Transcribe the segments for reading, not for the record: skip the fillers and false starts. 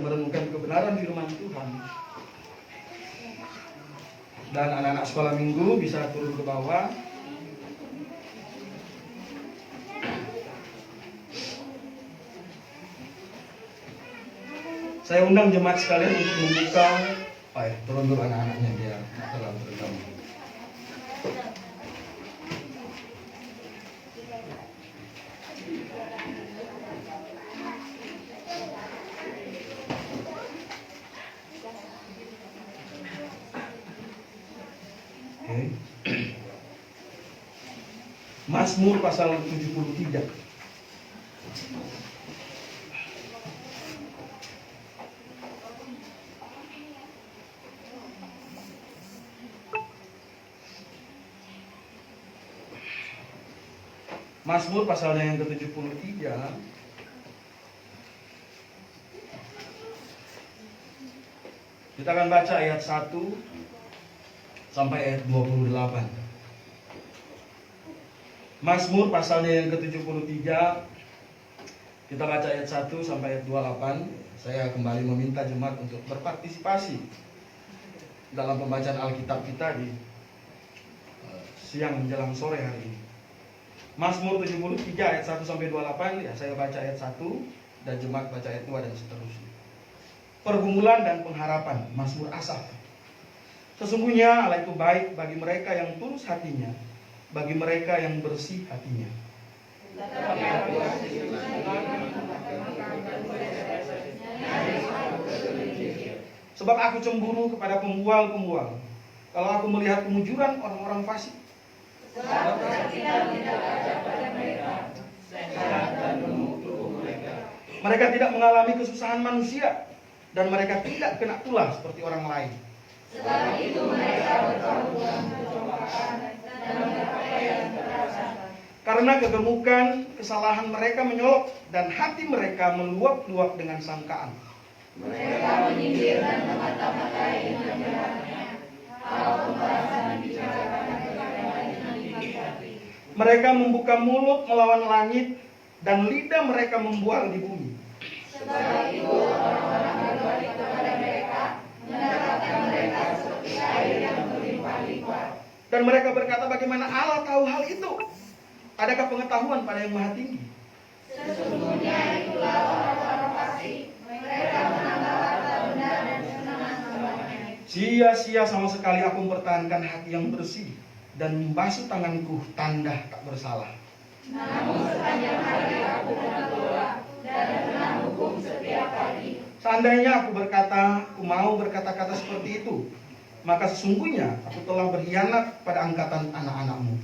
merenungkan kebenaran firman Tuhan. Dan anak-anak sekolah minggu bisa turun ke bawah. Saya undang jemaat sekalian untuk membuka. Turun dulu anak-anaknya biar terlalu terekam. Mazmur pasal 73. Mazmur pasalnya yang ke-73. Kita akan baca ayat 1 sampai ayat 28. Mazmur pasalnya yang ke-73. Kita baca ayat 1 sampai ayat 28. Saya kembali meminta jemaat untuk berpartisipasi dalam pembacaan Alkitab kita di siang menjelang sore hari ini. Mazmur 73 ayat 1 sampai 28, ya saya baca ayat 1 dan jemaat baca ayat 2 dan seterusnya. Pergumulan dan pengharapan, Mazmur Asaf. Sesungguhnya Allah itu baik bagi mereka yang tulus hatinya, bagi mereka yang bersih hatinya. Sebab aku cemburu kepada pembual-pembual, kalau aku melihat kemujuran orang-orang fasik. Mereka tidak mengalami kesusahan manusia, dan mereka tidak kena tulah seperti orang lain. Sebab itu mereka bertaruh dalam percobaan dan berpakaian kekerasan. Karena kegemukan kesalahan mereka menyolok, dan hati mereka meluap-luap dengan sangkaan. Mereka menyindir dan memata-matai dengan jahatnya. Hal pembalasan dibicarakan kepada dengan hati. Mereka membuka mulut melawan langit, dan lidah mereka membual di bumi. Sebab itu orang-orang berbalik kepada mereka, mendapatkan mereka seperti air yang berlimpah-limpah. Dan mereka berkata, bagaimana Allah tahu hal itu? Adakah pengetahuan pada yang maha tinggi? Sesungguhnya itulah orang-orang fasik. Mereka menambah harta benda dan kesenangan hambanya. Sia-sia sama sekali aku mempertahankan hati yang bersih, dan membasuh tanganku tanda tak bersalah. Namun sepanjang hari aku kena tolak dan kena hukum setiap pagi. Seandainya aku mau berkata-kata seperti itu, maka sesungguhnya aku telah berkhianat pada angkatan anak-anakmu.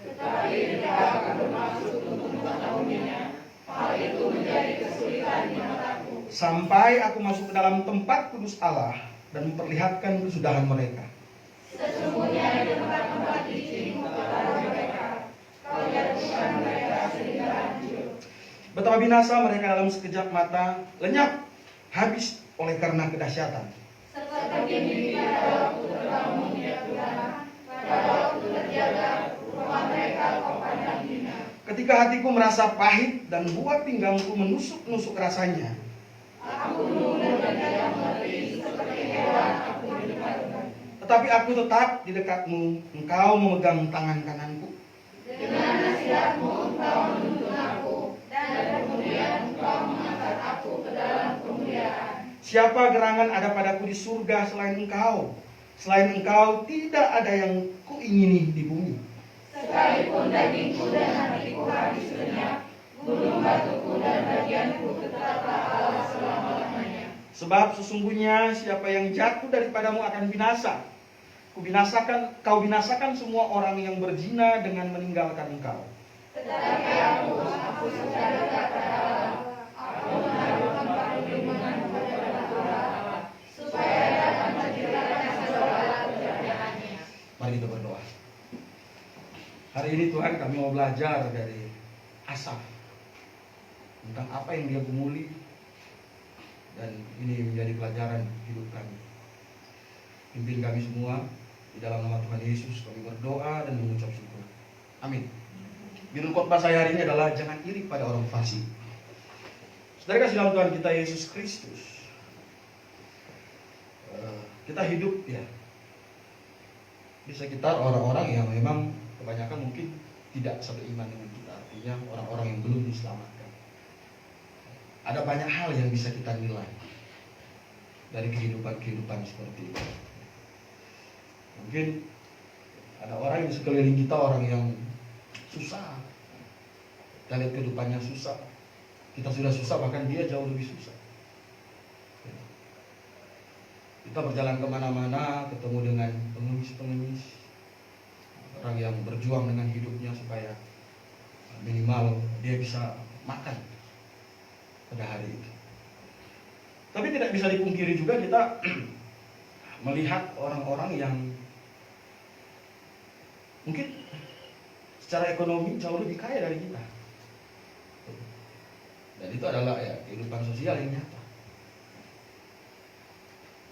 Tetapi jika aku bermaksud untuk mengetahuinya, hal itu menjadi kesulitan di mataku. Sampai aku masuk ke dalam tempat kudus Allah dan memperlihatkan kesudahan mereka. Sesungguhnya di tempat-tempat licin kepada mereka, kau jatuhkan mereka sehingga hancur. Betapa binasa mereka dalam sekejap mata, lenyap, habis oleh karena kedahsyatan. Seperti mimpi pada waktu terbangun ya Tuhan, pada waktu terjaga, rumah mereka kau pandang hina. Ketika hatiku merasa pahit dan buah pinggangku menusuk-nusuk rasanya. Aku menunggu dan tidak mengerti, seperti hewan aku didekatkan. Tetapi aku tetap di dekatmu, engkau memegang tangan kananku. Dengan nasihatmu engkau menuntun aku, dan kemudian engkau mengangkat aku ke dalam kemuliaan. Siapa gerangan ada padaku di surga selain engkau? Selain engkau tidak ada yang kuingini di bumi. Sekalipun dagingku dan hatiku habis lenyap, gunung batuku dan bagianku tetaplah Allah selama-lamanya. Sebab sesungguhnya siapa yang jatuh daripadamu akan binasa. Kau binasakan semua orang yang berzina dengan meninggalkan engkau. Tetapi aku sudah dekat pada Allah. Aku menaruh tempat perlindungan kepada Allah, supaya dapat menceritakan segala kerjaannya. Mari kita berdoa. Hari ini Tuhan kami mau belajar dari Asaf tentang apa yang dia gumuli, dan ini menjadi pelajaran hidup kami. Pimpin kami semua di dalam nama Tuhan Yesus kami berdoa dan mengucap syukur. Amin. Judul khotbah saya hari ini adalah jangan iri pada orang fasik. Saudara kasih dalam Tuhan kita Yesus Kristus, kita hidup ya di sekitar orang-orang yang memang kebanyakan mungkin tidak seberiman dengan kita, artinya orang-orang yang belum diselamatkan. Ada banyak hal yang bisa kita nilai dari kehidupan seperti itu. Mungkin ada orang yang sekeliling kita, orang yang susah, kita lihat kehidupannya susah, kita sudah susah, bahkan dia jauh lebih susah. Kita berjalan kemana-mana, ketemu dengan pengemis-pengemis, orang yang berjuang dengan hidupnya supaya minimal dia bisa makan pada hari itu. Tapi tidak bisa dipungkiri juga kita melihat orang-orang yang mungkin secara ekonomi jauh lebih kaya dari kita. Dan itu adalah ya kehidupan sosial yang nyata.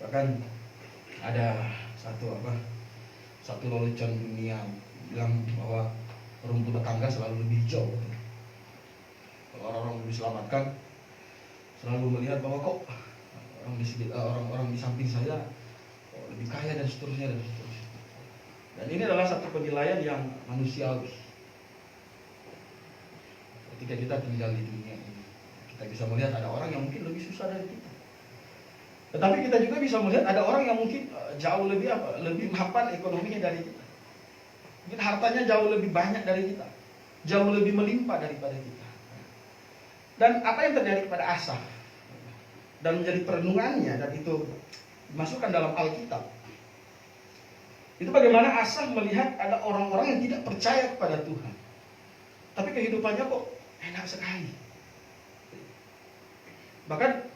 Bahkan ada satu lelucon dunia bilang bahwa rumput tetangga selalu lebih hijau. Kalau orang-orang belum diselamatkan selalu melihat bahwa kok orang di samping saya lebih kaya dan seterusnya. Dan ini adalah satu penilaian yang manusiawi. Ketika kita tinggal di dunia ini, kita bisa melihat ada orang yang mungkin lebih susah dari kita. Tetapi kita juga bisa melihat ada orang yang mungkin jauh lebih mapan ekonominya dari kita. Mungkin hartanya jauh lebih banyak dari kita, jauh lebih melimpah daripada kita. Dan apa yang terjadi kepada Asaf dan menjadi perenungannya, dan itu dimasukkan dalam Alkitab, itu bagaimana Asaf melihat ada orang-orang yang tidak percaya kepada Tuhan, tapi kehidupannya kok enak sekali. Bahkan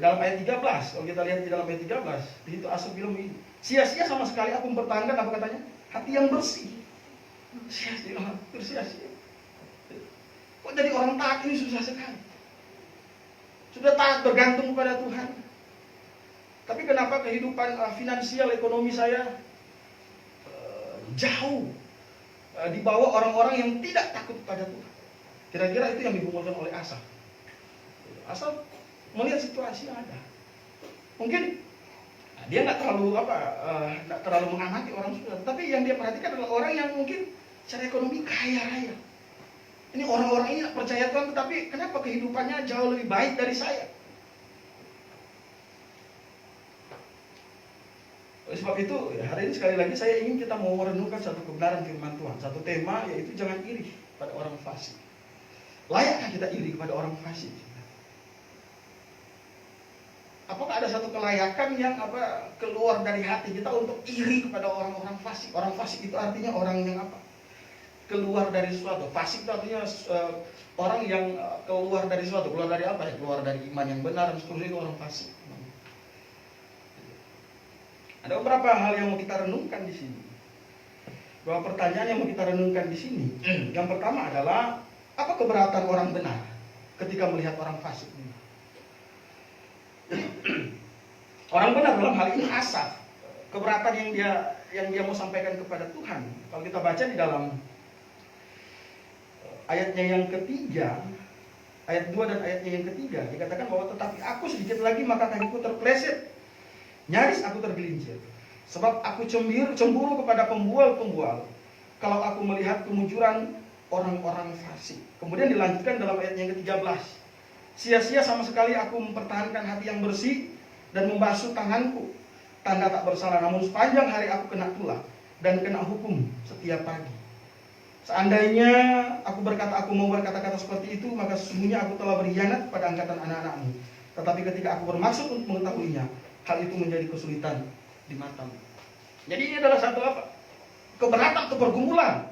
dalam ayat 13, kalau kita lihat di dalam ayat 13, di situ Asaf bilang begini, sia-sia sama sekali aku mempertahankan, apa katanya? Hati yang bersih. Sia-sia. Kok jadi orang taat ini susah sekali? Sudah taat bergantung kepada Tuhan, tapi kenapa kehidupan finansial ekonomi saya jauh di bawah orang-orang yang tidak takut kepada Tuhan? Kira-kira itu yang digumulkan oleh Asaf. Asaf melihat situasi yang ada. Mungkin dia nggak terlalu mengamati orang susah, tapi yang dia perhatikan adalah orang yang mungkin secara ekonomi kaya raya. Ini orang-orang ini nggak percaya Tuhan, tetapi kenapa kehidupannya jauh lebih baik dari saya? Oleh sebab itu, hari ini sekali lagi saya ingin kita mau merenungkan satu kebenaran firman Tuhan, satu tema, yaitu jangan iri pada orang fasik. Layakkah kita iri kepada orang fasik? Apakah ada satu kelayakan yang keluar dari hati kita untuk iri kepada orang-orang fasik? Orang fasik itu artinya orang yang keluar dari sesuatu. Fasik itu artinya orang yang keluar dari sesuatu. Keluar dari apa ya? Keluar dari iman yang benar dan seterusnya, itu orang fasik. Ada beberapa hal yang mau kita renungkan di sini. Beberapa pertanyaan yang mau kita renungkan di sini. Yang pertama adalah, apa keberatan orang benar ketika melihat orang fasik? Orang benar dalam hal ini Asaf, keberatan yang dia mau sampaikan kepada Tuhan. Kalau kita baca di dalam ayatnya yang ketiga, ayat 2 dan ayatnya yang ketiga, dikatakan bahwa tetapi aku sedikit lagi maka kakiku terpeleset, nyaris aku tergelincir. Sebab aku cemburu kepada pembual-pembual kalau aku melihat kemunculan orang-orang fasik. Kemudian dilanjutkan dalam ayatnya yang ke-13. Sia-sia sama sekali aku mempertahankan hati yang bersih dan membasuh tanganku, tanda tak bersalah, namun sepanjang hari aku kena tulah dan kena hukum setiap pagi. Seandainya aku mau berkata-kata seperti itu, maka sesungguhnya aku telah berkhianat pada angkatan anak-anakmu. Tetapi ketika aku bermaksud untuk mengetahuinya, hal itu menjadi kesulitan di matamu. Jadi ini adalah satu keberatan atau pergumulan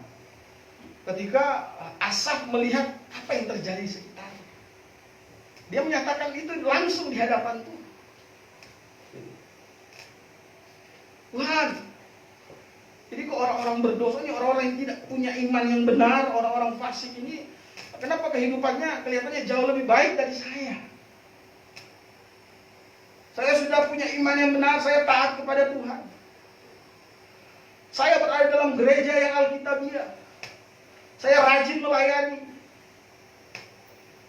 ketika Asaf melihat apa yang terjadi di sekitarnya. Dia menyatakan itu langsung di hadapan Tuhan. Tuhan, jadi kok orang-orang berdosa ini, orang-orang yang tidak punya iman yang benar, orang-orang fasik ini, kenapa kehidupannya kelihatannya jauh lebih baik dari saya? Saya sudah punya iman yang benar, saya taat kepada Tuhan. Saya berada dalam gereja yang alkitabiah. Saya rajin melayani.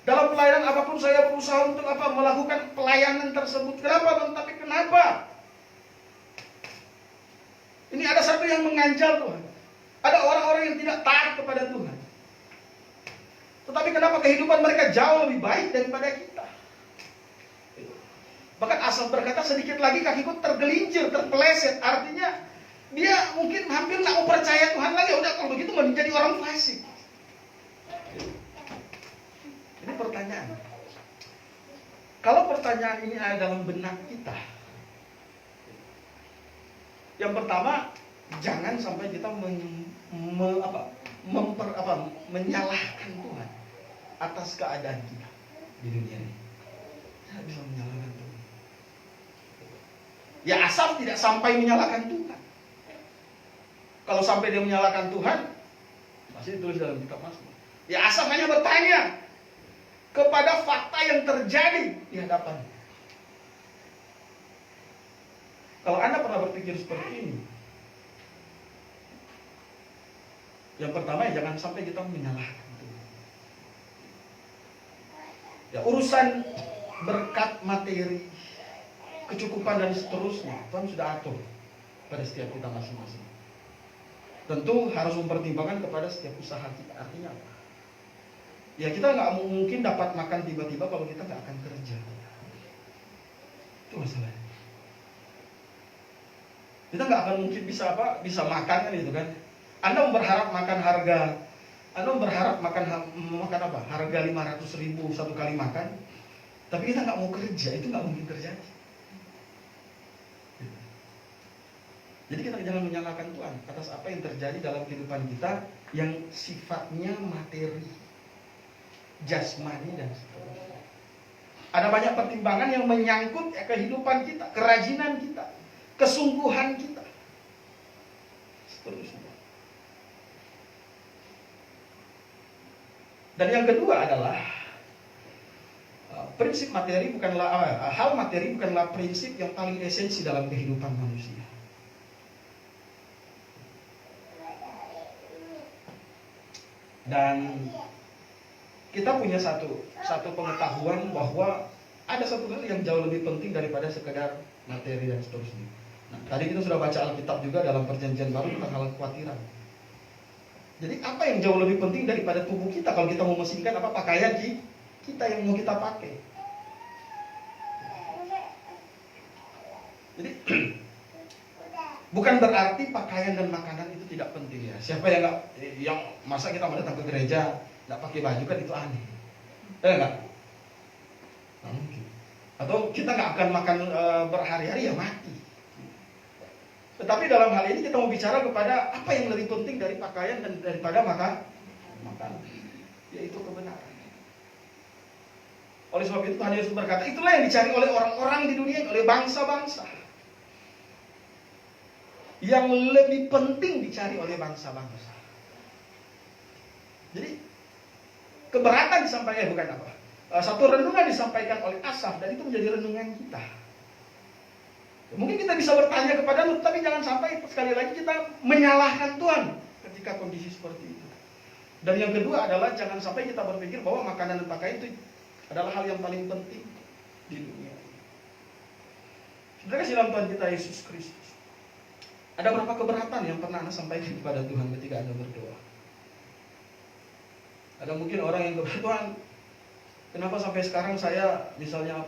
Dalam pelayanan apapun saya berusaha untuk melakukan pelayanan tersebut. Kenapa Bang? Tapi kenapa Ini ada satu yang mengganjal Tuhan. Ada orang-orang yang tidak taat kepada Tuhan. Tetapi kenapa kehidupan mereka jauh lebih baik daripada kita? Bahkan Asaf berkata, sedikit lagi kakiku tergelincir, terpeleset. Artinya dia mungkin hampir nggak mau percaya Tuhan lagi. Udah kalau begitu mau menjadi orang fasik. Ini pertanyaan. Kalau pertanyaan ini ada dalam benak kita, yang pertama, jangan sampai kita menyalahkan Tuhan atas keadaan kita di dunia ini. Tidak bisa menyalahkan Tuhan. Ya, Asaf tidak sampai menyalahkan Tuhan. Kalau sampai dia menyalahkan Tuhan, masih ditulis dalam kitab Mazmur. Ya, Asaf hanya bertanya kepada fakta yang terjadi di hadapannya. Kalau Anda pernah berpikir seperti ini, yang pertama ya jangan sampai kita menyalahkan Tuhan. Ya, urusan berkat materi, kecukupan dan seterusnya, Tuhan sudah atur pada setiap kita masing-masing. Tentu harus mempertimbangkan kepada setiap usaha kita. Artinya apa? Ya, kita nggak mungkin dapat makan tiba-tiba kalau kita nggak akan kerja. Itu masalahnya. Kita nggak akan mungkin bisa makan kan itu kan. Anda berharap makan harga harga 500.000 satu kali makan, tapi kita nggak mau kerja, itu nggak mungkin terjadi. Jadi kita jangan menyalahkan Tuhan atas apa yang terjadi dalam kehidupan kita yang sifatnya materi, jasmani dan seterusnya. Ada banyak pertimbangan yang menyangkut kehidupan kita, kerajinan kita, kesungguhan kita, seterusnya. Dan yang kedua adalah prinsip materi bukanlah hal materi bukanlah prinsip yang paling esensi dalam kehidupan manusia. Dan kita punya satu pengetahuan bahwa ada satu hal yang jauh lebih penting daripada sekedar materi dan seterusnya. Nah, tadi kita sudah baca Alkitab juga dalam Perjanjian Baru tentang hal kekhawatiran. Jadi apa yang jauh lebih penting daripada tubuh kita kalau kita mau memesinkan pakaian kita yang mau kita pakai. Jadi bukan berarti pakaian dan makanan itu tidak penting ya. Siapa yang masa kita mau datang ke gereja nggak pakai baju kan itu aneh. Enggak? Nah, mungkin. Atau kita nggak akan makan berhari-hari ya mati. Tetapi dalam hal ini kita mau bicara kepada apa yang lebih penting dari pakaian dan daripada makanan, yaitu kebenaran. Oleh sebab itu Tuhan Yesus berkata, itulah yang dicari oleh orang-orang di dunia, oleh bangsa-bangsa. Yang lebih penting dicari oleh bangsa-bangsa. Jadi keberatan disampaikan bukan apa? Satu renungan disampaikan oleh Asaf dan itu menjadi renungan kita. Mungkin kita bisa bertanya kepada Lut, tapi jangan sampai sekali lagi kita menyalahkan Tuhan ketika kondisi seperti itu. Dan yang kedua adalah jangan sampai kita berpikir bahwa makanan dan pakaian itu adalah hal yang paling penting di dunia. Saudara kasih dalam Tuhan kita Yesus Kristus. Ada berapa keberatan yang pernah Anda sampaikan kepada Tuhan ketika Anda berdoa? Ada mungkin orang yang berkata, Tuhan, kenapa sampai sekarang saya misalnya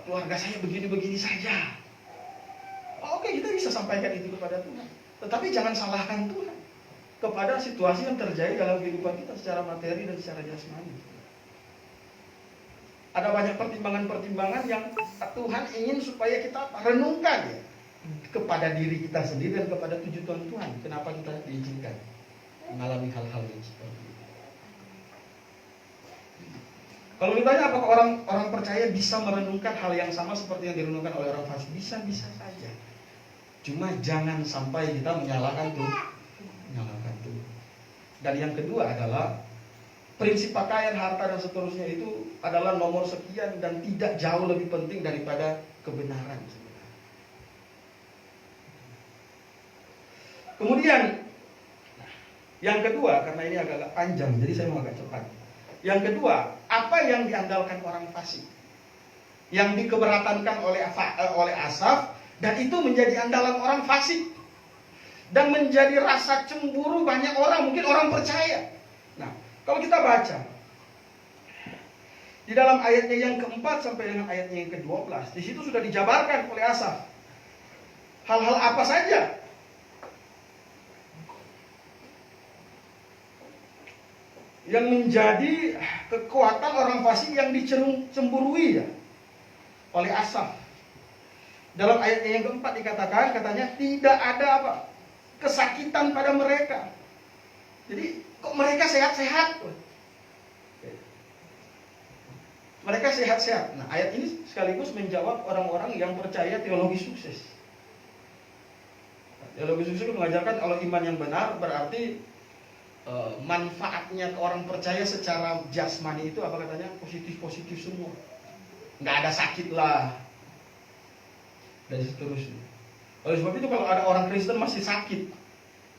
keluarga saya begini-begini saja. Oke, kita bisa sampaikan itu kepada Tuhan. Tetapi jangan salahkan Tuhan kepada situasi yang terjadi dalam kehidupan kita secara materi dan secara jasmani. Ada banyak pertimbangan-pertimbangan yang Tuhan ingin supaya kita renungkan ya, kepada diri kita sendiri dan kepada tujuan Tuhan. Kenapa kita diizinkan mengalami hal-hal yang seperti itu? Kalau ditanya apakah orang percaya bisa merenungkan hal yang sama seperti yang direnungkan oleh orang fasik? Bisa saja. Cuma jangan sampai kita menyalahkan Tuhan. Dan yang kedua adalah prinsip pakaian, harta dan seterusnya itu adalah nomor sekian dan tidak jauh lebih penting daripada kebenaran sebenarnya. Kemudian yang kedua, karena ini agak panjang jadi saya mau agak cepat. Yang kedua, apa yang diandalkan orang fasik? Yang dikeberatankan oleh Asaf dan itu menjadi andalan orang fasik. dan menjadi rasa cemburu banyak orang, mungkin orang percaya. Nah, kalau kita baca di dalam ayatnya yang keempat sampai dengan ayatnya yang ke-12, di situ sudah dijabarkan oleh Asaf hal-hal apa saja yang menjadi kekuatan orang fasik yang dicemburui ya oleh Asaf. Dalam ayatnya yang keempat dikatakan, katanya tidak ada apa? Kesakitan pada mereka. Jadi kok mereka sehat-sehat? Mereka sehat-sehat. Nah, ayat ini sekaligus menjawab orang-orang yang percaya teologi sukses. Teologi sukses mengajarkan kalau iman yang benar berarti manfaatnya ke orang percaya secara jasmani itu apa katanya? Positif-positif semua. Nggak ada sakit lah. Dan seterusnya. Oleh sebab itu kalau ada orang Kristen masih sakit,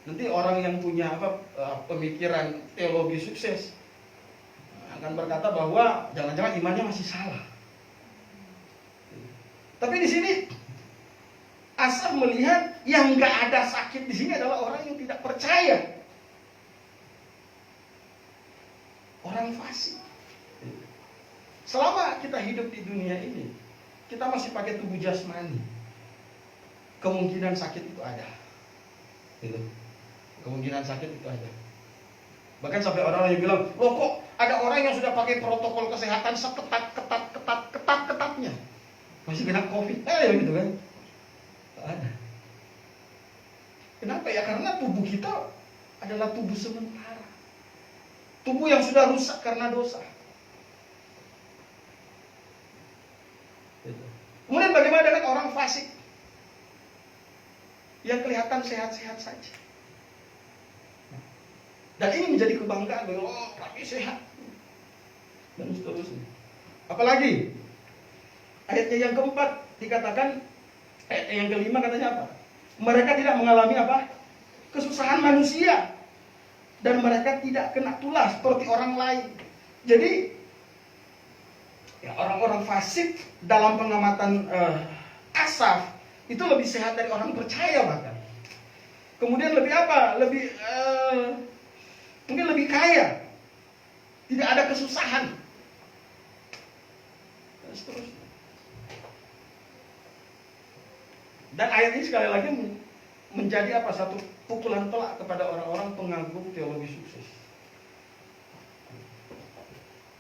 nanti orang yang punya pemikiran teologi sukses akan berkata bahwa jangan-jangan imannya masih salah. Tapi di sini Asaf melihat yang nggak ada sakit di sini adalah orang yang tidak percaya, orang fasik. Selama kita hidup di dunia ini, kita masih pakai tubuh jasmani. Kemungkinan sakit itu ada, gitu. Kemungkinan sakit itu ada. Bahkan sampai orang yang bilang, loh kok ada orang yang sudah pakai protokol kesehatan ketatnya masih kena COVID, gitu kan? Tak ada. Kenapa ya? Karena tubuh kita adalah tubuh sementara, tubuh yang sudah rusak karena dosa. Kemudian bagaimana dengan orang fasik yang kelihatan sehat-sehat saja? Dan ini menjadi kebanggaan bahwa kami sehat dan seterusnya. Apalagi ayatnya yang keempat dikatakan, ayat yang kelima katanya apa? Mereka tidak mengalami apa? Kesusahan manusia, dan mereka tidak kena tulah seperti orang lain. Jadi ya, orang-orang fasik dalam pengamatan Asaf itu lebih sehat dari orang percaya bahkan. Kemudian lebih apa? Mungkin lebih kaya, tidak ada kesusahan, dan seterusnya. Dan ayat ini sekali lagi menjadi apa? Satu pukulan telak kepada orang-orang pengagum teologi sukses.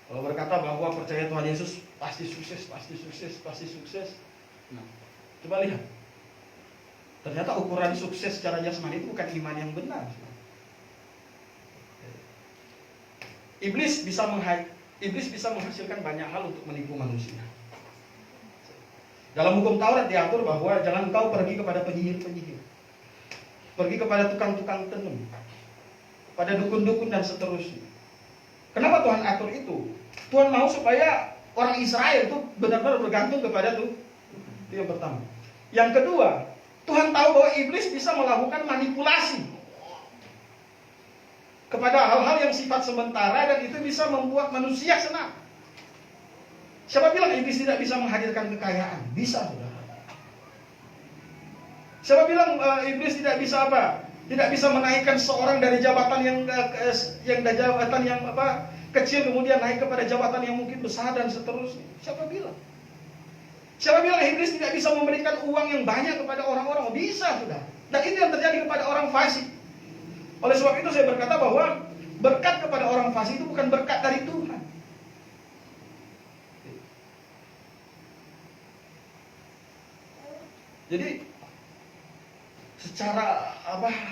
Kalau berkata bahwa percaya Tuhan Yesus pasti sukses, pasti sukses, pasti sukses. Nah, coba lihat. Ternyata ukuran sukses secara jasmani itu bukan iman yang benar. Iblis bisa menghasilkan banyak hal untuk menipu manusia. Dalam hukum Taurat diatur bahwa jangan engkau pergi kepada penyihir-penyihir, pergi kepada tukang-tukang tenun, pada dukun-dukun dan seterusnya. Kenapa Tuhan atur itu? Tuhan mau supaya orang Israel itu benar-benar bergantung kepada itu yang pertama. Yang kedua, Tuhan tahu bahwa iblis bisa melakukan manipulasi kepada hal-hal yang sifat sementara, dan itu bisa membuat manusia senang. Siapa bilang iblis tidak bisa menghadirkan kekayaan? Bisa, saudara. Siapa bilang iblis tidak bisa apa? Tidak bisa menaikkan seorang dari jabatan yang kecil kemudian naik kepada jabatan yang mungkin besar dan seterusnya. Siapa bilang? Siapa bilang iblis tidak bisa memberikan uang yang banyak kepada orang-orang? Bisa, saudara. Dan itu yang terjadi kepada orang fasik. Oleh sebab itu saya berkata bahwa berkat kepada orang fasik itu bukan berkat dari Tuhan. Jadi secara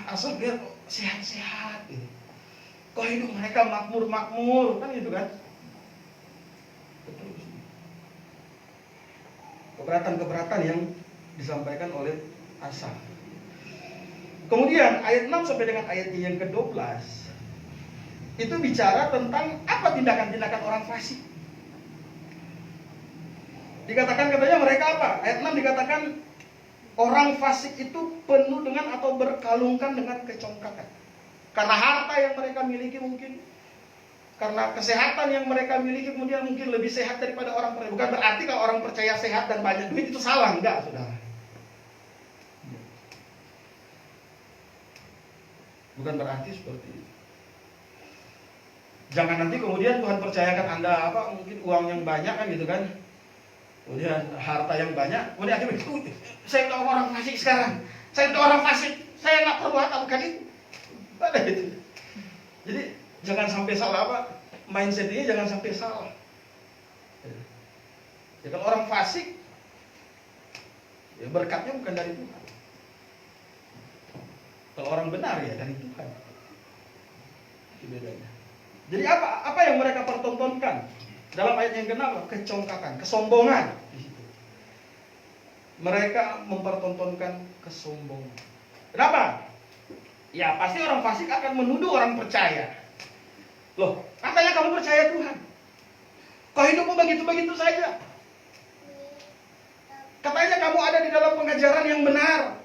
asal biar sehat-sehat gitu. Kok hidup mereka makmur-makmur, kan gitu kan? Keberatan-keberatan yang disampaikan oleh Asaf. Kemudian ayat 6 sampai dengan ayat yang ke-12 itu bicara tentang apa tindakan-tindakan orang fasik. Dikatakan katanya mereka apa? Ayat 6 dikatakan orang fasik itu penuh dengan atau berkalungkan dengan kecongkakan. Karena harta yang mereka miliki mungkin, karena kesehatan yang mereka miliki kemudian mungkin lebih sehat daripada orang percaya. Bukan berarti kalau orang percaya sehat dan banyak duit itu salah, enggak, saudara. Bukan berarti seperti itu. Jangan nanti kemudian Tuhan percayakan Anda mungkin uang yang banyak kan gitu kan. Kemudian harta yang banyak, kemudian akhirnya saya udah orang fasik sekarang. Saya udah orang fasik. Saya nggak perlu harta, bukan itu. Ada itu. Jadi jangan sampai salah mindset ini jangan sampai salah. Ya, kalau orang fasik, ya berkatnya bukan dari Tuhan. Kalau orang benar ya dari Tuhan. Itu bedanya. Jadi apa yang mereka pertontonkan dalam ayat yang ke-6? Kecongkakan, kesombongan. Di situ. Mereka mempertontonkan kesombongan. Kenapa? Ya pasti orang fasik akan menuduh orang percaya. Loh, katanya kamu percaya Tuhan. Kok hidupmu begitu-begitu saja? Katanya kamu ada di dalam pengajaran yang benar.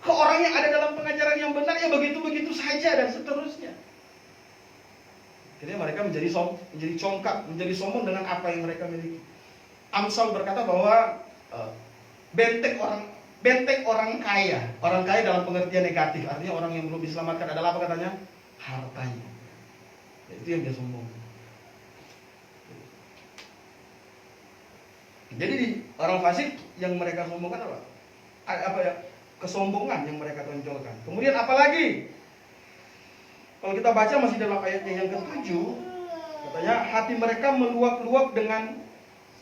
Kok orang yang ada dalam pengajaran yang benar ya begitu-begitu saja dan seterusnya. Akhirnya mereka menjadi congkak, menjadi sombong dengan apa yang mereka miliki. Amsal berkata bahwa benteng orang kaya dalam pengertian negatif, artinya orang yang belum diselamatkan adalah apa katanya? Hartanya. Itu yang dia sombong. Jadi orang fasik yang mereka sombongkan apa ya? Kesombongan yang mereka tonjolkan. Kemudian apa lagi? Kalau kita baca masih dalam ayatnya yang ke-7, katanya hati mereka meluap-luap dengan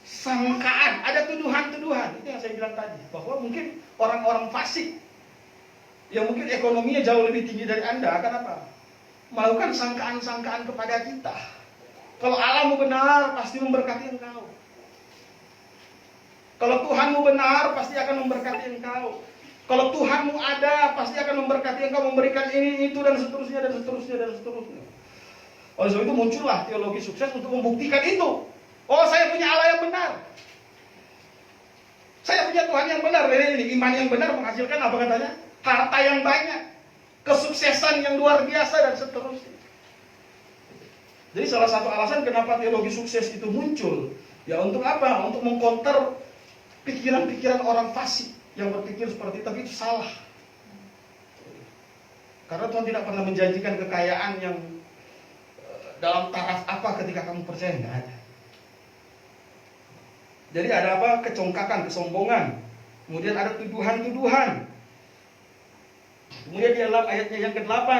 sangkaan. Ada tuduhan-tuduhan. Itu yang saya bilang tadi, bahwa mungkin orang-orang fasik yang mungkin ekonominya jauh lebih tinggi dari Anda akan apa? Melakukan sangkaan-sangkaan kepada kita. Kalau Allahmu benar, pasti memberkati engkau. Kalau Tuhanmu benar, pasti akan memberkati engkau. Kalau Tuhanmu ada, pasti akan memberkati engkau, memberikan ini, itu, dan seterusnya, dan seterusnya, dan seterusnya. Oleh sebab itu muncullah teologi sukses untuk membuktikan itu. Oh, saya punya Allah yang benar. Saya punya Tuhan yang benar. Ini iman yang benar menghasilkan apa katanya? Harta yang banyak. Kesuksesan yang luar biasa, dan seterusnya. Jadi salah satu alasan kenapa teologi sukses itu muncul, ya untuk apa? Untuk mengkonter pikiran-pikiran orang fasik yang berpikir seperti itu, tapi itu salah. Karena Tuhan tidak pernah menjanjikan kekayaan yang dalam taraf apa ketika kamu percaya, enggak ada. Jadi ada apa? Kecongkakan, kesombongan. Kemudian ada tuduhan-tuduhan. Kemudian di dalam ayatnya yang ke-8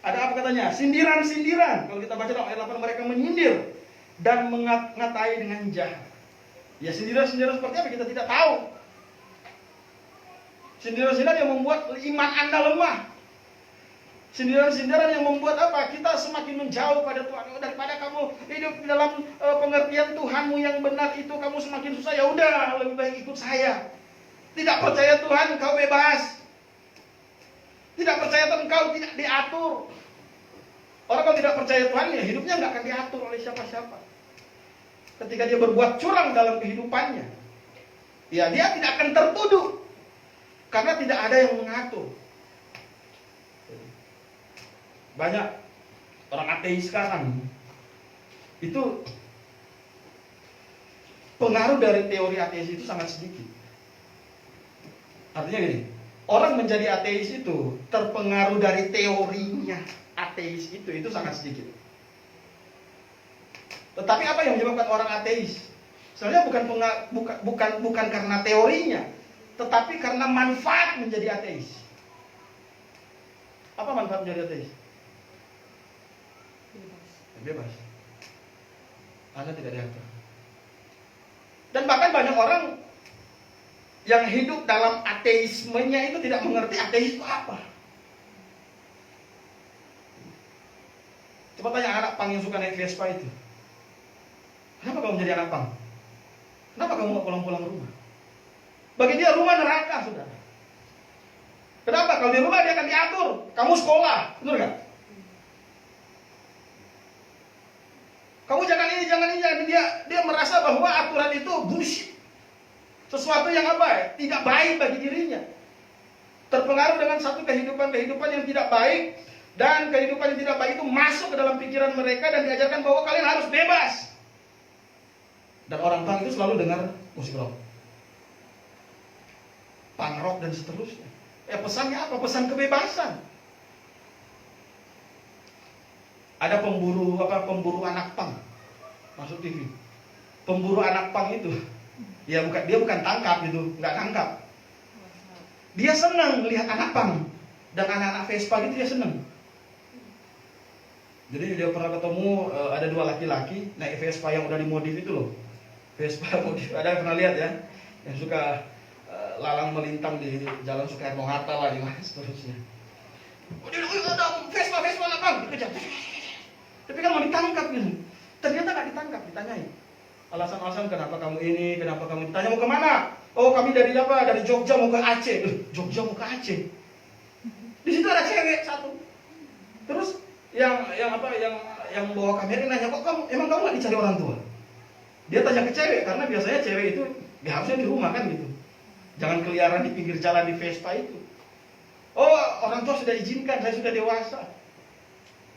ada apa katanya? Sindiran-sindiran. Kalau kita baca dalam ayat 8, mereka menyindir dan mengatai dengan jahat. Ya sindiran-sindiran seperti apa kita tidak tahu. Sindiran-sindiran yang membuat iman Anda lemah. Sindiran-sindiran yang membuat apa? Kita semakin menjauh pada Tuhan. Daripada kamu hidup di dalam pengertian Tuhanmu yang benar itu, kamu semakin susah. Ya udah, lebih baik ikut saya. Tidak percaya Tuhan, kau bebas. Tidak percaya Tuhan, kau tidak diatur. Orang kalau tidak percaya Tuhan, ya hidupnya nggak akan diatur oleh siapa-siapa. Ketika dia berbuat curang dalam kehidupannya, ya dia tidak akan tertuduh. Karena tidak ada yang mengatur. Banyak orang ateis sekarang itu pengaruh dari teori ateis itu sangat sedikit. Artinya gini, orang menjadi ateis itu terpengaruh dari teorinya ateis itu sangat sedikit. Tetapi apa yang menyebabkan orang ateis? Sebenarnya bukan karena teorinya, tetapi karena manfaat menjadi ateis. Apa manfaat menjadi ateis? Bebas. Anda tidak diatur. Dan bahkan banyak orang yang hidup dalam ateismenya itu tidak mengerti ateis itu apa. Coba tanya anak pang yang suka naik Vespa itu. Kenapa kamu menjadi anak pang? Kenapa kamu gak pulang-pulang rumah? Bagi dia rumah neraka, saudara. Kenapa? Kalau di rumah dia akan diatur. Kamu sekolah, betul gak? Kamu jangan ini. Dia merasa bahwa aturan itu bullshit. Sesuatu yang apa? Tidak baik bagi dirinya. Terpengaruh dengan satu kehidupan yang tidak baik. Dan kehidupan yang tidak baik itu masuk ke dalam pikiran mereka dan diajarkan bahwa kalian harus bebas. Dan orang punk itu selalu dengar musik rock, punk rock dan seterusnya. Pesannya apa? Pesan kebebasan. Ada pemburu anak pang masuk TV. Pemburu anak pang itu, dia bukan tangkap gitu, nggak tangkap. Dia senang melihat anak pang dan anak-anak Vespa gitu, dia senang. Jadi dia pernah ketemu ada dua laki-laki naik Vespa yang udah dimodif itu loh. Vespa modif, ada yang pernah lihat ya? Yang suka lalang melintang di jalan Soekarno-Hatta lah, di mana seterusnya. Oh, dia ada Vespa anak pang, dikejar. Tapi kan mau ditangkap gitu. Ternyata nggak ditangkap, ditanyai. Alasan-alasan kenapa kamu ini, kenapa kamu ditanya mau kemana? Oh, kami dari apa? Dari Jogja mau ke Aceh. Jogja mau ke Aceh. Di situ ada cewek satu. Terus yang bawa kamera nanya, kok emang kamu nggak dicari orang tua? Dia tanya ke cewek karena biasanya cewek itu harusnya di rumah kan gitu. Jangan keliaran di pinggir jalan di Vespa itu. Oh, orang tua sudah izinkan, saya sudah dewasa.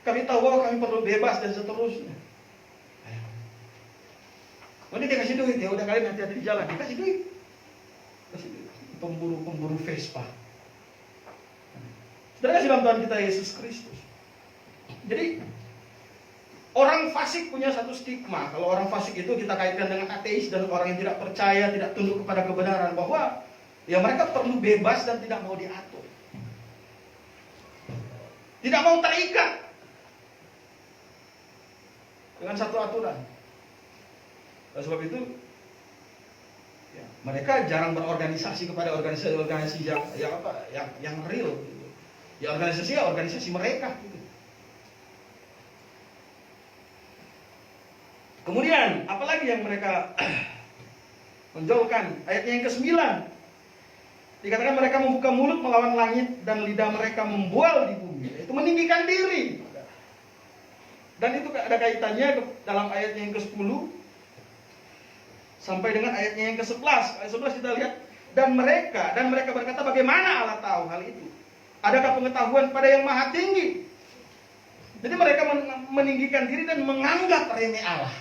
Kami tahu bahwa kami perlu bebas dan seterusnya. Kemudian dia kasih duit, ya udah kalian hati-hati di jalan, dikasih duit. Kasih duit. Pemburu Vespa. Saudara kasih dalam Tuhan kita Yesus Kristus. Jadi orang fasik punya satu stigma. Kalau orang fasik itu kita kaitkan dengan ateis dan orang yang tidak percaya, tidak tunduk kepada kebenaran, bahwa ya mereka perlu bebas dan tidak mau diatur. Tidak mau terikat dengan satu aturan. Oleh sebab itu ya, mereka jarang berorganisasi kepada organisasi yang real gitu. Ya organisasi mereka gitu. Kemudian apalagi yang mereka tonjolkan? Ayatnya yang ke-9 dikatakan mereka membuka mulut melawan langit dan lidah mereka membual di bumi, yaitu meninggikan diri. Dan itu ada kaitannya dalam ayatnya yang ke-10 sampai dengan ayatnya yang ke-11. Ayat 11 kita lihat, dan mereka berkata, bagaimana Allah tahu hal itu? Adakah pengetahuan pada yang maha tinggi? Jadi mereka meninggikan diri dan menganggap remeh Allah.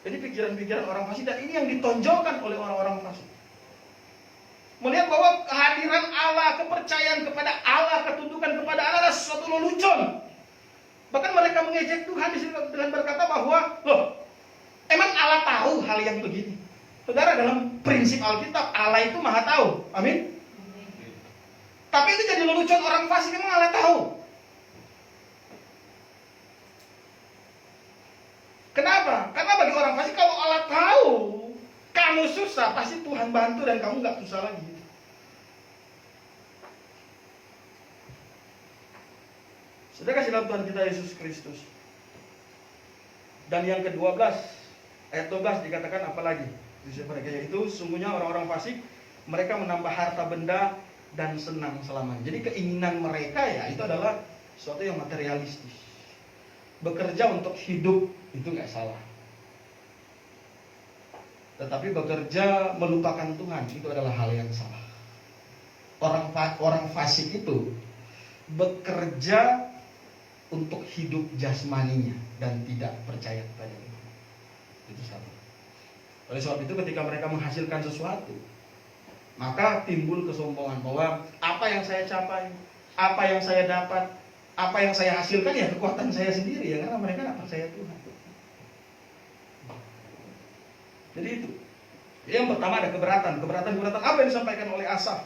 Jadi pikiran-pikiran orang fasik, dan ini yang ditonjolkan oleh orang-orang fasik. Melihat bahwa kehadiran Allah, kepercayaan kepada Allah, ketundukan kepada Allah adalah sesuatu lelucon. Bahkan mereka mengejek Tuhan di sini dengan berkata bahwa, loh, emang Allah tahu hal yang begini? Saudara, dalam prinsip Alkitab, Allah itu maha tahu. Amin. Tapi itu jadi lelucon orang fasik, emang Allah tahu. Kenapa? Karena bagi orang fasik, kalau Allah tahu kamu susah, pasti Tuhan bantu dan kamu nggak susah lagi. Sudah kasih dalam Tuhan kita Yesus Kristus. Dan yang ke-12 ayat 12 dikatakan apa lagi? Mereka yaitu sungguhnya orang-orang fasik, mereka menambah harta benda dan senang selamanya. Jadi keinginan mereka ya itu adalah sesuatu yang materialistis. Bekerja untuk hidup itu nggak salah. Tetapi bekerja melupakan Tuhan itu adalah hal yang salah. Orang fasik itu bekerja untuk hidup jasmaninya dan tidak percaya kepada Tuhan. Itu salah. Oleh sebab itu ketika mereka menghasilkan sesuatu, maka timbul kesombongan bahwa apa yang saya capai, apa yang saya dapat, apa yang saya hasilkan ya kekuatan saya sendiri ya, karena mereka tidak percaya Tuhan. Jadi itu. Yang pertama ada keberatan apa yang disampaikan oleh Asaf.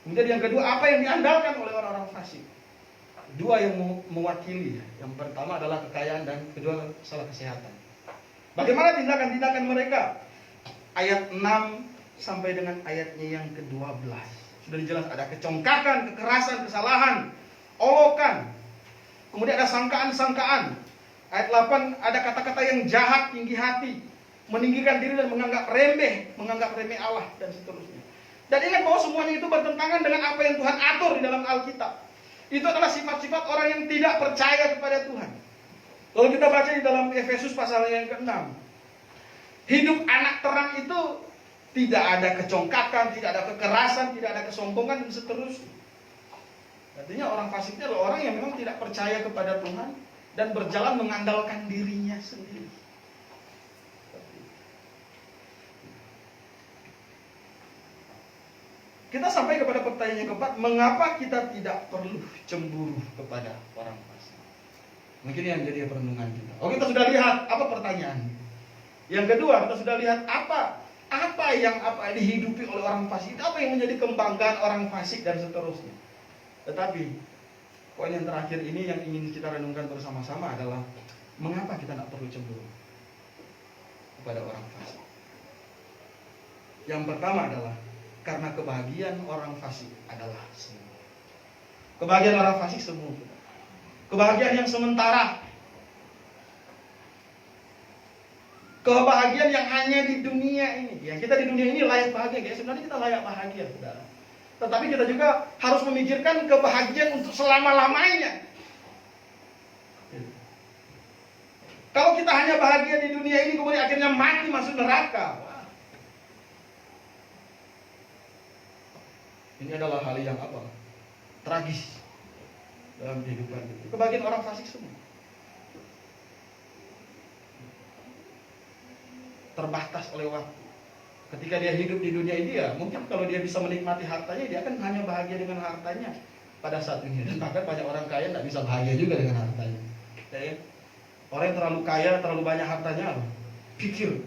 Kemudian yang kedua apa yang diandalkan oleh orang-orang fasik. Dua yang mewakili. Yang pertama adalah kekayaan dan kedua masalah kesehatan. Bagaimana tindakan-tindakan mereka? Ayat 6 sampai dengan ayatnya yang ke-12. Sudah dijelas ada kecongkakan, kekerasan, kesalahan, olokan. Kemudian ada sangkaan-sangkaan. Ayat 8 ada kata-kata yang jahat, tinggi hati, meninggikan diri dan menganggap remeh Allah dan seterusnya. Dan ingat bahwa semuanya itu bertentangan dengan apa yang Tuhan atur di dalam Alkitab. Itu adalah sifat-sifat orang yang tidak percaya kepada Tuhan. Kalau kita baca di dalam Efesus pasal yang ke-6, hidup anak terang itu tidak ada kecongkakan, tidak ada kekerasan, tidak ada kesombongan dan seterusnya. Artinya orang fasiknya adalah orang yang memang tidak percaya kepada Tuhan dan berjalan mengandalkan dirinya sendiri. kita sampai kepada pertanyaan yang keempat, mengapa kita tidak perlu cemburu kepada orang fasik? Mungkin yang jadi perenungan kita. Oh, kita sudah lihat apa pertanyaan. Yang kedua, kita sudah lihat apa yang dihidupi oleh orang fasik, apa yang menjadi kebanggaan orang fasik dan seterusnya. Tetapi poin yang terakhir ini yang ingin kita renungkan bersama-sama adalah mengapa kita tidak perlu cemburu kepada orang fasik. Yang pertama adalah karena kebahagiaan orang fasik adalah semu. Kebahagiaan orang fasik semu. Kebahagiaan yang sementara. Kebahagiaan yang hanya di dunia ini. Ya, kita di dunia ini layak bahagia. Ya, sebenarnya kita layak bahagia, saudara. Tetapi kita juga harus memikirkan kebahagiaan untuk selama-lamanya. Kalau kita hanya bahagia di dunia ini, kemudian akhirnya mati masuk neraka. Ini adalah hal yang apa? Tragis dalam kehidupan itu. Kebahagiaan orang fasik semua terbatas oleh waktu. Ketika dia hidup di dunia ini, ya mungkin kalau dia bisa menikmati hartanya, dia akan hanya bahagia dengan hartanya pada saat ini. Dan bahkan banyak orang kaya tidak bisa bahagia juga dengan hartanya. Ya, orang yang terlalu kaya, terlalu banyak hartanya, pikir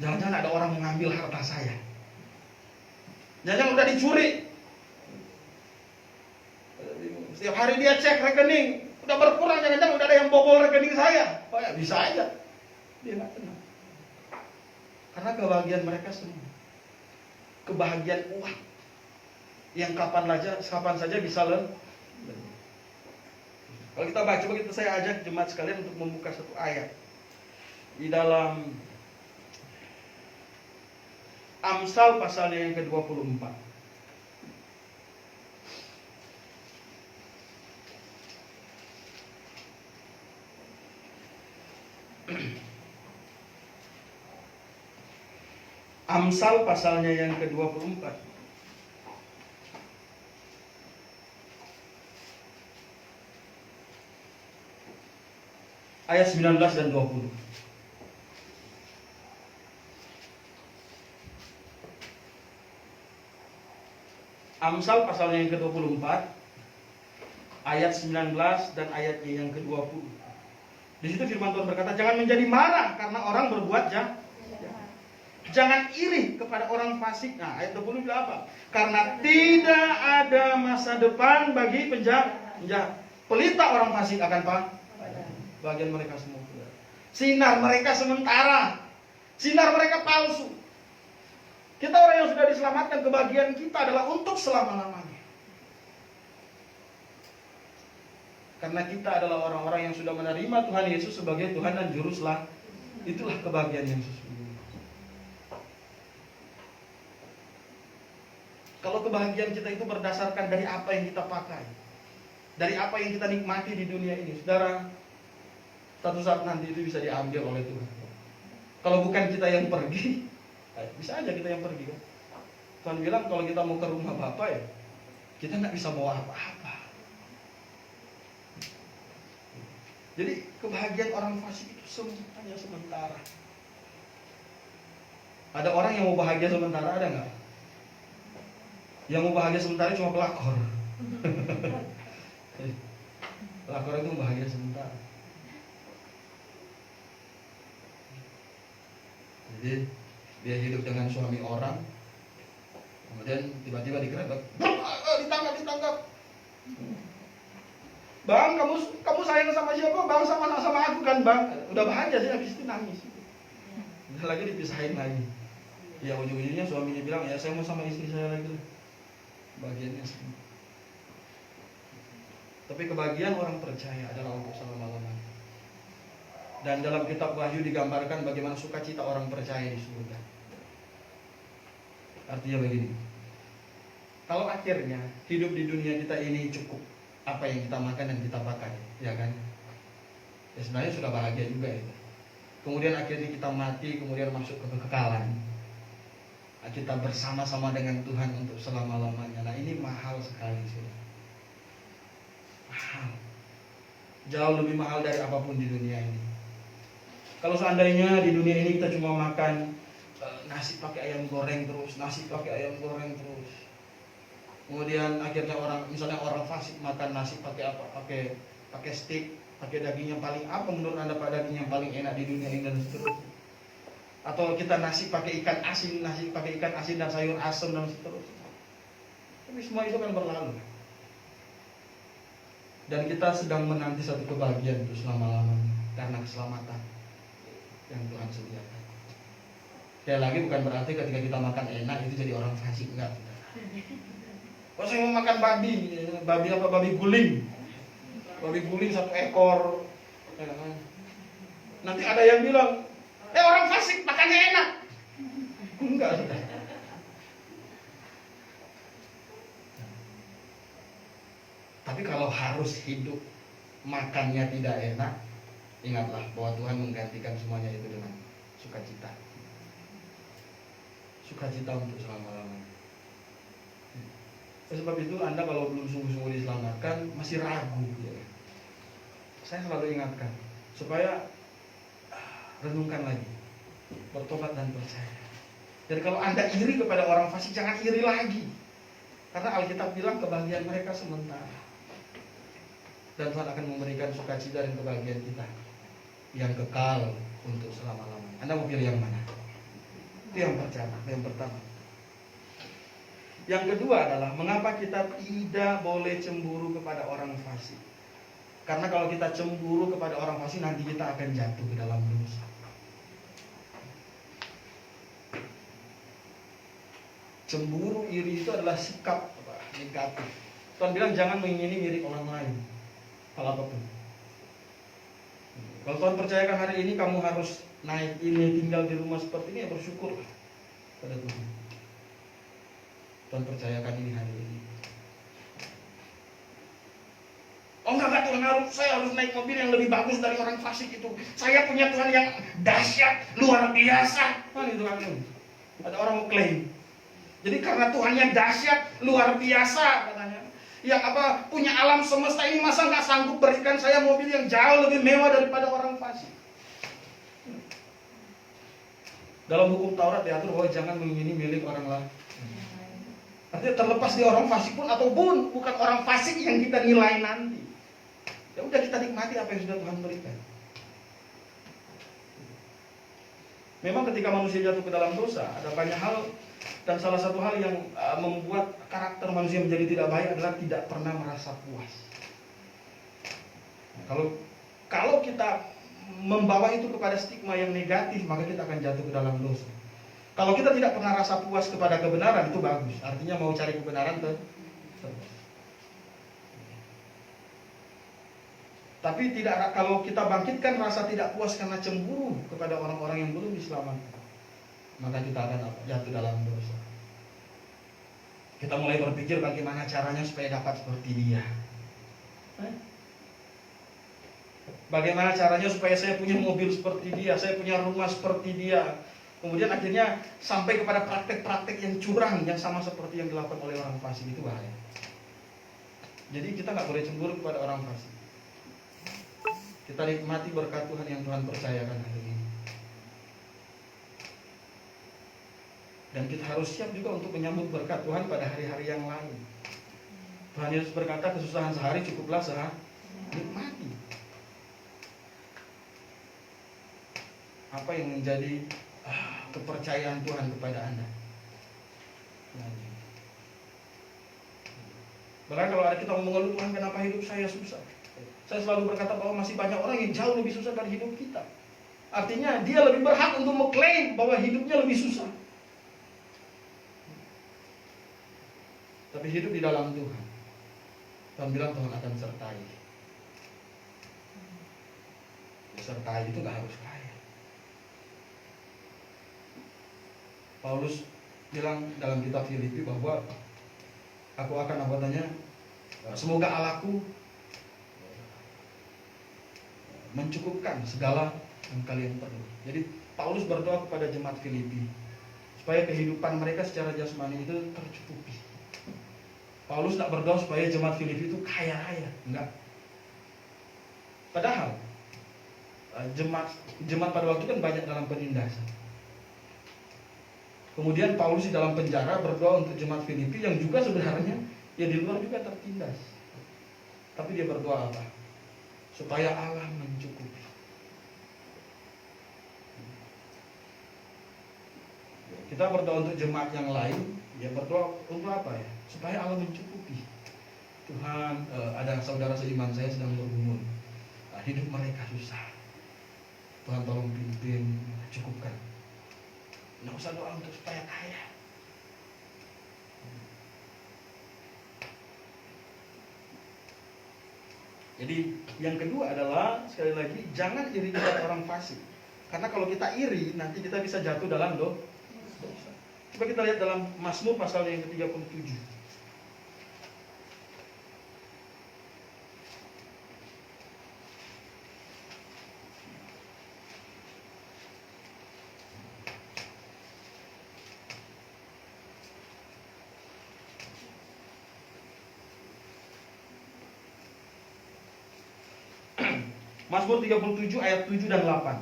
jangan-jangan ada orang mengambil harta saya. Jangan-jangan udah dicuri. Setiap hari dia cek rekening, udah berkurang, jangan-jangan udah ada yang bobol rekening saya. Oh ya, bisa aja. Dia nggak tenang. Karena kebahagiaan mereka semua, kebahagiaan uang yang kapan saja bisa lebih. Kalau kita baca, coba saya ajak jemaat sekalian untuk membuka satu ayat di dalam Amsal pasalnya yang ke-24. Amsal pasalnya yang ke-24. Ayat 19 dan 20. Amsal pasalnya yang ke-24, ayat 19 dan ayatnya yang ke-20. Di situ firman Tuhan berkata, jangan menjadi marah karena orang berbuat jahat. Jangan iri kepada orang fasik. Nah, ayat 20 bilang apa? Karena tidak ada masa depan bagi penjahat. Pelita orang fasik akan bagian mereka semua. Sinar mereka sementara. Sinar mereka palsu. Kita orang yang sudah diselamatkan, kebahagiaan kita adalah untuk selama-lamanya. Karena kita adalah orang-orang yang sudah menerima Tuhan Yesus sebagai Tuhan dan Juru Selamat. Itulah kebahagiaan yang sesungguhnya. Kalau kebahagiaan kita itu berdasarkan dari apa yang kita pakai, dari apa yang kita nikmati di dunia ini, saudara, satu saat nanti itu bisa diambil oleh Tuhan. Kalau bukan kita yang pergi, bisa aja kita yang pergi kan. Tuhan bilang kalau kita mau ke rumah Bapa, ya kita nggak bisa bawa apa-apa. Jadi kebahagiaan orang fasik itu hanya sementara. Ada orang yang mau bahagia sementara, ada nggak? Yang mau bahagia sementara cuma pelakor. Pelakor itu bahagia sementara. Jadi dia hidup dengan suami orang, kemudian tiba-tiba digerebek, ditangkap. Bang, kamu sayang sama siapa? Bang, sama aku kan, Bang. Udah bahagia sih, habis itu nangis. Udah lagi dipisahin lagi. Ya ujung-ujungnya suaminya bilang, ya saya mau sama istri saya lagi. Bagiannya semua. Tapi kebahagiaan orang percaya adalah untuk selama-lamanya. Dan dalam kitab Wahyu digambarkan bagaimana sukacita orang percaya di surga. Artinya begini, kalau akhirnya hidup di dunia kita ini cukup apa yang kita makan dan kita pakai, ya kan? Ya sebenarnya sudah bahagia juga ya. Kemudian akhirnya kita mati, kemudian masuk ke kekekalan. Kita bersama-sama dengan Tuhan untuk selama-lamanya. Nah ini mahal sekali sih. Mahal. Jauh lebih mahal dari apapun di dunia ini. Kalau seandainya di dunia ini kita cuma makan nasi pakai ayam goreng terus, Kemudian akhirnya misalnya orang fasik makan nasi pakai apa? Pakai steak, pakai daging yang paling apa menurut Anda Pak daging yang paling enak di dunia ini dan seterusnya. Atau kita nasi pakai ikan asin dan sayur asam dan seterusnya. Tapi semua itu kan berlalu. Dan kita sedang menanti satu kebahagiaan itu selama-lamanya karena keselamatan yang Tuhan sediakan. Sekali lagi bukan berarti ketika kita makan enak itu jadi orang fasik, enggak. Kalau saya mau makan babi guling. Babi guling 1 ekor. Nanti ada yang bilang, orang fasik makannya enak. Enggak, sudah. Tapi kalau harus hidup makannya tidak enak, ingatlah bahwa Tuhan menggantikan semuanya itu dengan sukacita. Sukacita untuk selama-lamanya. Sebab itu Anda kalau belum sungguh-sungguh diselamatkan masih ragu ya. Saya selalu ingatkan supaya renungkan lagi, bertobat dan percaya. Dan kalau Anda iri kepada orang fasik, jangan iri lagi. Karena Alkitab bilang kebahagiaan mereka sementara. Dan Tuhan akan memberikan sukacita dan kebahagiaan kita yang kekal untuk selama-lamanya. Anda mau pilih yang mana? Itu yang pertama. Yang kedua adalah mengapa kita tidak boleh cemburu kepada orang fasik. Karena kalau kita cemburu kepada orang fasik, nanti kita akan jatuh ke dalam dosa. Cemburu, iri itu adalah sikap negatif. Tuhan bilang jangan mengingini mirip orang lain, hal apapun. Kalau Tuhan percayakan hari ini kamu harus naik ini, tinggal di rumah seperti ini, ya bersyukurlah pada Tuhan. Tuhan percayakan ini hari ini. Oh enggak Tuhan, saya harus naik mobil yang lebih bagus dari orang fasik itu. Saya punya Tuhan yang dahsyat, luar biasa. Mana itu kan? Ada orang mau klaim. Jadi karena Tuhan yang dahsyat, luar biasa katanya. Yang punya alam semesta ini, masa nggak sanggup berikan saya mobil yang jauh lebih mewah daripada orang fasik. Dalam hukum Taurat diatur bahwa jangan mengingini milik orang lain. Artinya terlepas di orang fasik pun ataupun bukan orang fasik yang kita nilai nanti. Ya udah, kita nikmati apa yang sudah Tuhan berikan. Memang ketika manusia jatuh ke dalam dosa, ada banyak hal, dan salah satu hal yang membuat karakter manusia menjadi tidak baik adalah tidak pernah merasa puas. Nah, kalau kita membawa itu kepada stigma yang negatif, maka kita akan jatuh ke dalam dosa. Kalau kita tidak pernah rasa puas kepada kebenaran, itu bagus. Artinya mau cari kebenaran terus. Tapi kalau kita bangkitkan rasa tidak puas karena cemburu kepada orang-orang yang belum diselamatkan, maka kita akan jatuh dalam dosa. Kita mulai berpikir bagaimana caranya supaya dapat seperti dia. Bagaimana caranya supaya saya punya mobil seperti dia, saya punya rumah seperti dia. Kemudian akhirnya sampai kepada praktek-praktek yang curang, yang sama seperti yang dilakukan oleh orang fasik. Itu bahaya. Jadi kita nggak boleh cemburu kepada orang fasik. Kita nikmati berkat Tuhan yang Tuhan percayakan hari ini. Dan kita harus siap juga untuk menyambut berkat Tuhan pada hari-hari yang lain. Tuhan Yesus berkata, kesusahan sehari cukuplah sehari. Nikmati. Apa yang menjadi kepercayaan Tuhan kepada Anda? Bahkan kalau ada kita mengeluh, Tuhan kenapa hidup saya susah? Saya selalu berkata bahwa masih banyak orang yang jauh lebih susah dari hidup kita. Artinya dia lebih berhak untuk mengklaim bahwa hidupnya lebih susah. Tapi hidup di dalam Tuhan, Tuhan bilang Tuhan akan sertai. Sertai itu gak harus kaya. Paulus bilang dalam kitab Filipi bahwa aku akan semoga Allahku mencukupkan segala yang kalian perlu. Jadi Paulus berdoa kepada jemaat Filipi supaya kehidupan mereka secara jasmani itu tercukupi. Paulus tidak berdoa supaya jemaat Filipi itu kaya raya, enggak. Padahal jemaat pada waktu kan banyak dalam penindasan. Kemudian Paulus di dalam penjara berdoa untuk jemaat Filipi yang juga sebenarnya Ya di luar juga tertindas. Tapi dia berdoa apa? Supaya Allah mencukupi. Kita berdoa untuk jemaat yang lain, dia berdoa untuk apa ya? Supaya Allah mencukupi. Tuhan, ada saudara seiman saya sedang bergumul, hidup mereka susah. Tuhan tolong pimpin, cukupkan. Nggak usah doa untuk supaya kaya. Jadi yang kedua adalah, sekali lagi, jangan iri kepada orang fasik. Karena kalau kita iri, nanti kita bisa jatuh dalam dosa. Coba kita lihat dalam Mazmur pasal yang ke-37. Mazmur 37 ayat 7 dan 8.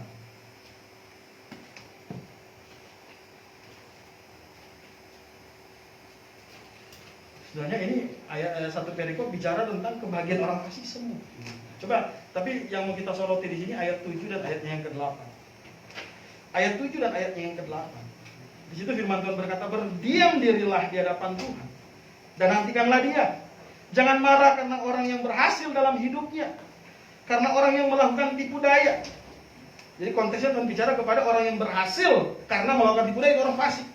Sebenarnya ini ayat satu perikop bicara tentang kebahagiaan orang fasik semua. Coba, tapi yang mau kita soroti di sini ayat 7 dan ayatnya yang ke-8. Ayat 7 dan ayatnya yang ke-8. Di situ firman Tuhan berkata, berdiam dirilah di hadapan Tuhan dan nantikanlah Dia. Jangan marah karena orang yang berhasil dalam hidupnya, karena orang yang melakukan tipu daya. Jadi konteksnya Tuhan bicara kepada orang yang berhasil karena melakukan tipu daya, itu orang fasik.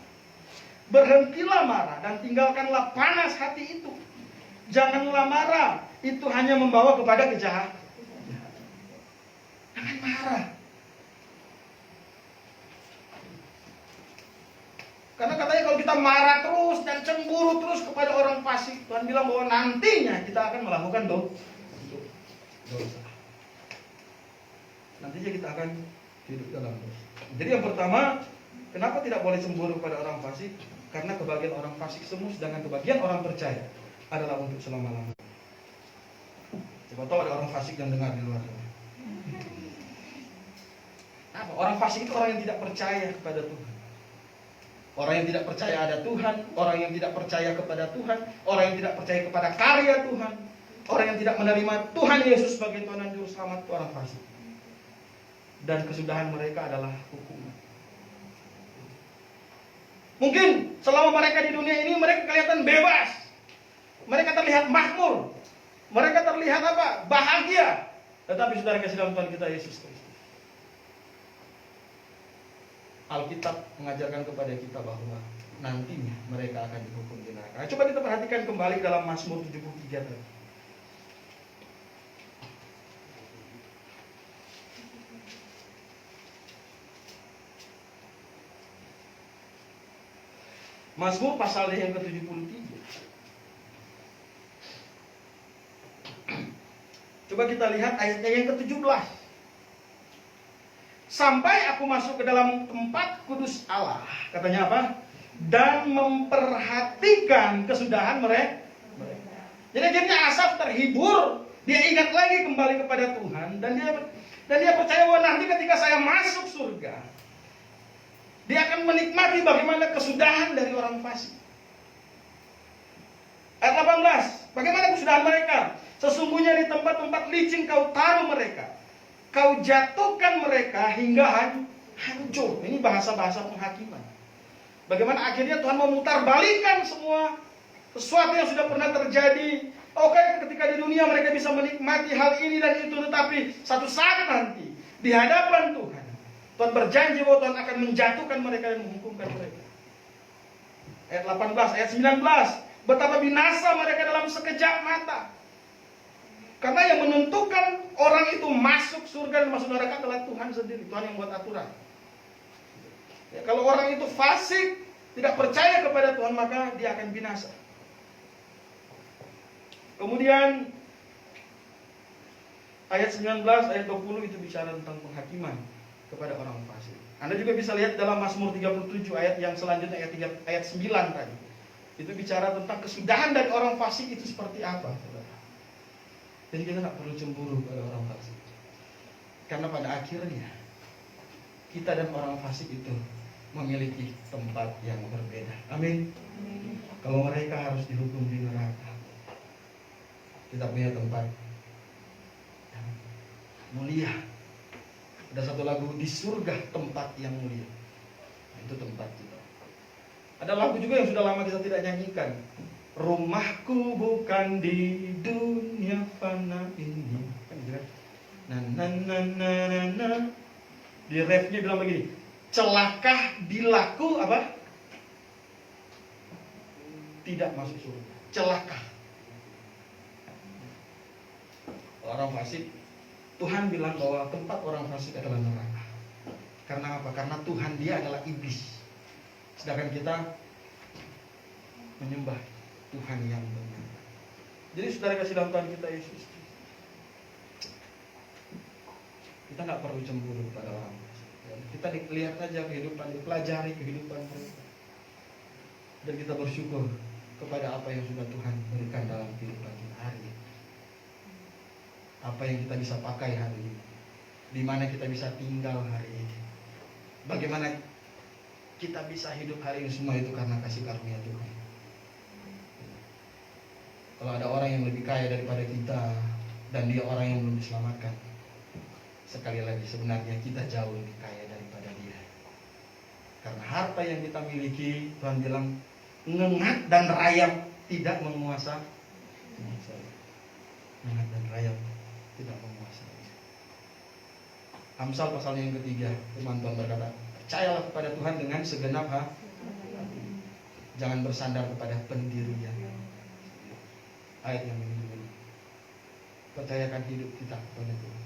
Berhentilah marah dan tinggalkanlah panas hati itu. Janganlah marah, itu hanya membawa kepada kejahatan. Jangan marah. Karena katanya kalau kita marah terus dan cemburu terus kepada orang fasik, Tuhan bilang bahwa nantinya kita akan melakukan dosa. Nantinya kita akan hidup dalam dosa. Jadi yang pertama, kenapa tidak boleh cemburu kepada orang fasik? Karena kebahagiaan orang fasik semu, sedangkan kebahagiaan orang percaya adalah untuk selama-lamanya. Coba tahu ada orang fasik yang dengar di luar sana. Apa? Orang fasik itu orang yang tidak percaya kepada Tuhan. Orang yang tidak percaya ada Tuhan, orang yang tidak percaya kepada Tuhan, orang yang tidak percaya kepada karya Tuhan, orang yang tidak menerima Tuhan Yesus sebagai Tuhan dan Juru Selamat, itu orang fasik. Dan kesudahan mereka adalah hukuman. Mungkin selama mereka di dunia ini mereka kelihatan bebas, mereka terlihat makmur, mereka terlihat apa? Bahagia. Tetapi saudara kasih dalam Tuhan kita Yesus Kristus, Alkitab mengajarkan kepada kita bahwa nantinya mereka akan dihukum di neraka. Coba kita perhatikan kembali dalam Mazmur 73 tadi. Mazmur pasal yang ke-73. Coba kita lihat ayatnya yang ke-17. Sampai aku masuk ke dalam tempat kudus Allah, katanya apa? Dan memperhatikan kesudahan mereka. Jadi akhirnya Asaf terhibur, dia ingat lagi kembali kepada Tuhan, dan dia percaya bahwa nanti ketika saya masuk surga, dia akan menikmati bagaimana kesudahan dari orang fasik. Ayat 18, bagaimana kesudahan mereka? Sesungguhnya di tempat-tempat licin kau taruh mereka, kau jatuhkan mereka hingga hancur. Ini bahasa-bahasa penghakiman. Bagaimana akhirnya Tuhan memutarbalikkan semua sesuatu yang sudah pernah terjadi. Oke, ketika di dunia mereka bisa menikmati hal ini dan itu, tetapi satu saat nanti di hadapan Tuhan, Tuhan berjanji bahwa Tuhan akan menjatuhkan mereka dan menghukumkan mereka. Ayat 18, ayat 19. Betapa binasa mereka dalam sekejap mata. Karena yang menentukan orang itu masuk surga dan masuk neraka adalah Tuhan sendiri. Tuhan yang buat aturan. Ya, kalau orang itu fasik, tidak percaya kepada Tuhan, maka dia akan binasa. Kemudian ayat 19, ayat 20 itu bicara tentang penghakiman kepada orang fasik. Anda juga bisa lihat dalam Mazmur 37 ayat yang selanjutnya, ayat 9 tadi. Itu bicara tentang kesudahan dari orang fasik itu seperti apa, saudara. Jadi kita tidak perlu cemburu pada orang fasik, karena pada akhirnya kita dan orang fasik itu memiliki tempat yang berbeda. Amin. Kalau mereka harus dihukum di neraka, Kita punya tempat yang mulia. Ada satu lagu, di surga tempat yang mulia. Nah, itu tempat kita. Ada lagu juga yang sudah lama kita tidak nyanyikan. Rumahku bukan di dunia fana ini. Kan gitu kan? Na. Di refnya bilang begini, celaka bilaku apa? Tidak masuk surga. Celaka. Orang fasik, Tuhan bilang bahwa tempat orang fasik adalah neraka. Karena apa? Karena Tuhan dia adalah iblis. Sedangkan kita menyembah Tuhan yang benar. Jadi saudara kasih dalam Tuhan kita Yesus, kita nggak perlu cemburu pada orang. Kita lihat aja kehidupan, pelajari kehidupan mereka, dan kita bersyukur kepada apa yang sudah Tuhan berikan dalam kehidupan kita hari ini. Apa yang kita bisa pakai hari ini, di mana kita bisa tinggal hari ini, bagaimana kita bisa hidup hari ini, semua itu karena kasih karunia Tuhan. Kalau ada orang yang lebih kaya daripada kita dan dia orang yang belum diselamatkan, sekali lagi sebenarnya kita jauh lebih kaya daripada dia. Karena harta yang kita miliki, Tuhan bilang, ngengat dan rayap tidak menguasai. Ngengat dan rayap tidak menguasai. Amsal pasalnya yang ketiga, firman Tuhan berkata, percayalah kepada Tuhan dengan segenap hati. Jangan bersandar kepada pendirian. Ayat yang ini, percayakan hidup kita kepada Tuhan.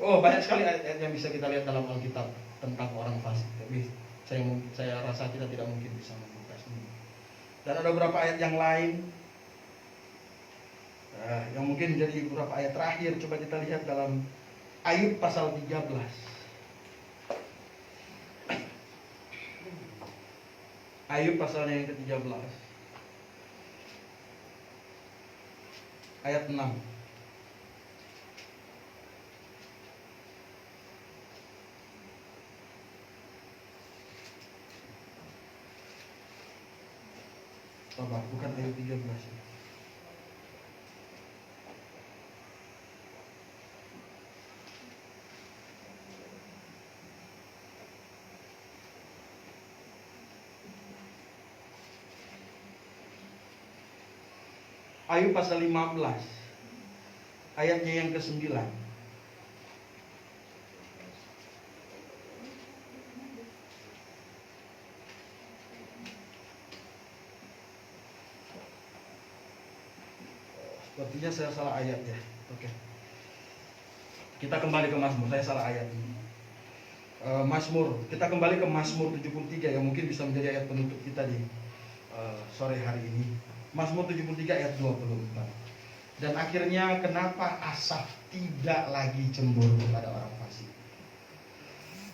Oh, banyak sekali ayat yang bisa kita lihat dalam Alkitab tentang orang fasik. Tapi saya rasa kita tidak mungkin bisa membuka semua. Dan ada beberapa ayat yang lain yang mungkin menjadi beberapa ayat terakhir. Coba kita lihat dalam Ayub pasal 13. Ayub pasalnya yang ke-13. Ayat 6. Coba, bukan ayat 13. Ayub pasal 15, ayatnya yang ke-9. Sepertinya saya salah ayat ya. Oke. Kita kembali ke Mazmur. Saya salah ayat ini. Mazmur. Kita kembali ke Mazmur 73 yang mungkin bisa menjadi ayat penutup kita di sore hari ini. Mazmur 73 ayat 24. Dan akhirnya kenapa Asaf tidak lagi cemburu kepada orang fasik?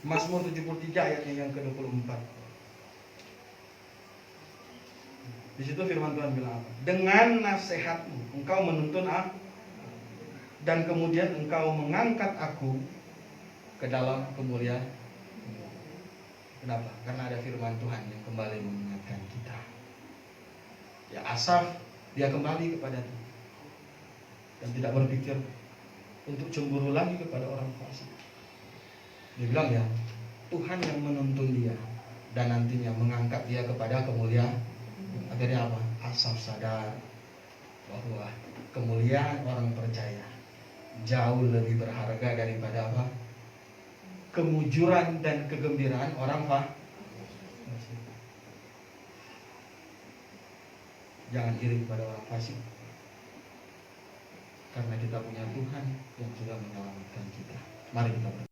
Mazmur 73 ayatnya yang ke-24. Di situ firman Tuhan bilang apa? Dengan nasihatmu engkau menuntun aku, dan kemudian engkau mengangkat aku ke dalam kemuliaan. Kenapa? Karena ada firman Tuhan yang kembali mengingatkan kita. Ya, Asaf dia kembali kepada Tuhan dan tidak berpikir untuk cemburu lagi kepada orang fasik. Dia bilang ya, Tuhan yang menuntun dia dan nantinya mengangkat dia kepada kemuliaan. Akhirnya apa? Asaf sadar bahwa kemuliaan orang percaya jauh lebih berharga daripada apa? Kemujuran dan kegembiraan orang fasik. Jangan iri kepada orang fasik, karena kita punya Tuhan yang sudah menyelamatkan kita. Mari kita berdoa.